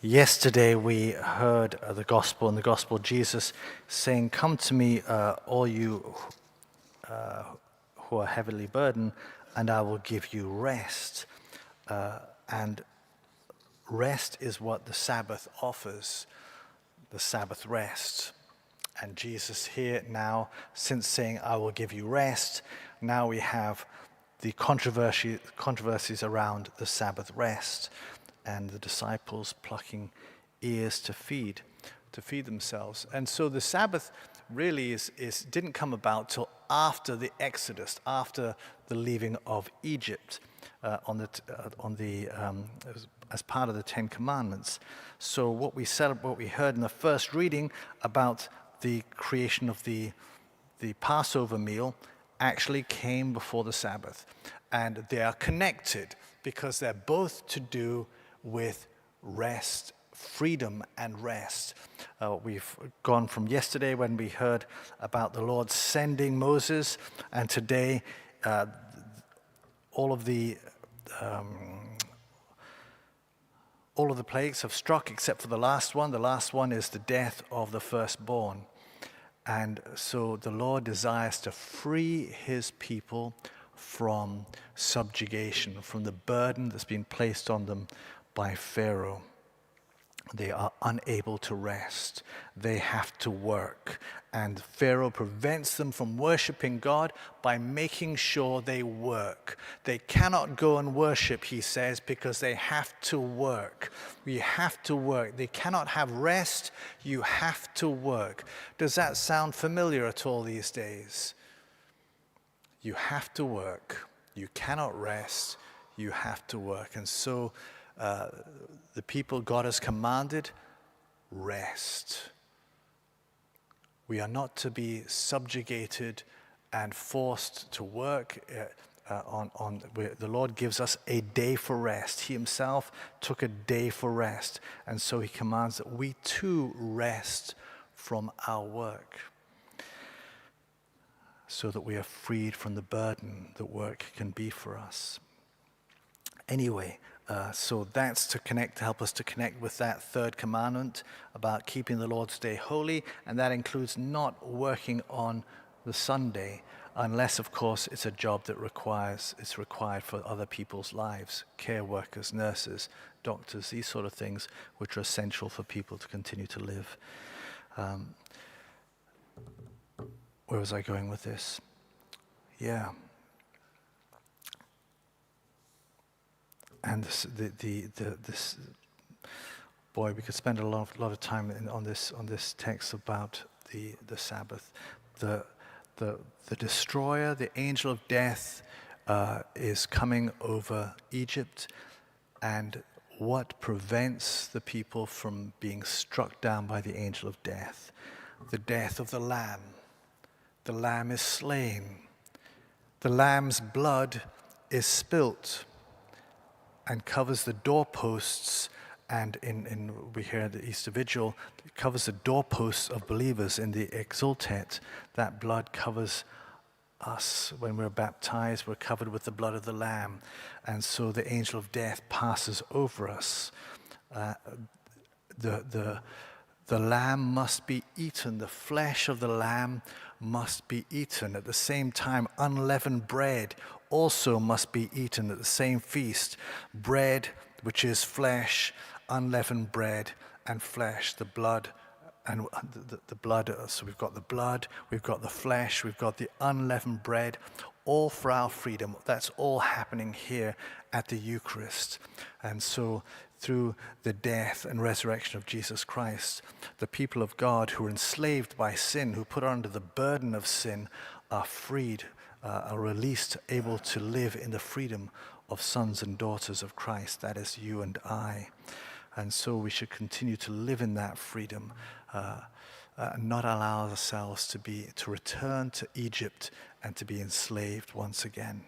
Yesterday we heard the gospel, in the gospel Jesus saying, "Come to me, all you who are heavily burdened, and I will give you rest." And rest is what the Sabbath offers, the Sabbath rest. And Jesus here now, since saying, "I will give you rest," now we have the controversies around the Sabbath rest, and the disciples plucking ears to feed themselves. And so the Sabbath really didn't come about till after the Exodus, after the leaving of Egypt, as part of the Ten Commandments. So what we heard in the first reading about the creation of the Passover meal actually came before the Sabbath, and they are connected because they're both to do with rest, freedom and rest. We've gone from yesterday when we heard about the Lord sending Moses, and today all of the plagues have struck except for the last one. The last one is the death of the firstborn. And so the Lord desires to free his people from subjugation, from the burden that's been placed on them by Pharaoh. They are unable to rest. They have to work. And Pharaoh prevents them from worshiping God by making sure they work. They cannot go and worship, he says, because they have to work. You have to work. They cannot have rest. You have to work. Does that sound familiar at all these days? You have to work. You cannot rest. You have to work. And so the people God has commanded, rest. We are not to be subjugated and forced to work. The Lord gives us a day for rest. He himself took a day for rest. And so he commands that we too rest from our work, so that we are freed from the burden that work can be for us. Anyway, so that's to help us to connect with that third commandment about keeping the Lord's Day holy, and that includes not working on the Sunday, unless, of course, it's a job that it's required for other people's lives, care workers, nurses, doctors, these sort of things, which are essential for people to continue to live. Where was I going with this? Yeah. And this boy, we could spend a lot of time on this text about the Sabbath. The destroyer, the angel of death, is coming over Egypt, and what prevents the people from being struck down by the angel of death? The death of the lamb. The lamb is slain. The lamb's blood is spilt and covers the doorposts, and we hear the Easter Vigil, it covers the doorposts of believers in the Exultet. That blood covers us. When we're baptized, we're covered with the blood of the Lamb, and so the angel of death passes over us. The lamb must be eaten. The flesh of the lamb must be eaten. At the same time, unleavened bread also must be eaten at the same feast. Bread, which is flesh, unleavened bread and flesh, the blood, and the blood. So we've got the blood, we've got the flesh, we've got the unleavened bread, all for our freedom. That's all happening here at the Eucharist. And so through the death and resurrection of Jesus Christ, the people of God who are enslaved by sin, who put under the burden of sin, are freed, are released, able to live in the freedom of sons and daughters of Christ. That is you and I. And so we should continue to live in that freedom, not allow ourselves to return to Egypt and to be enslaved once again.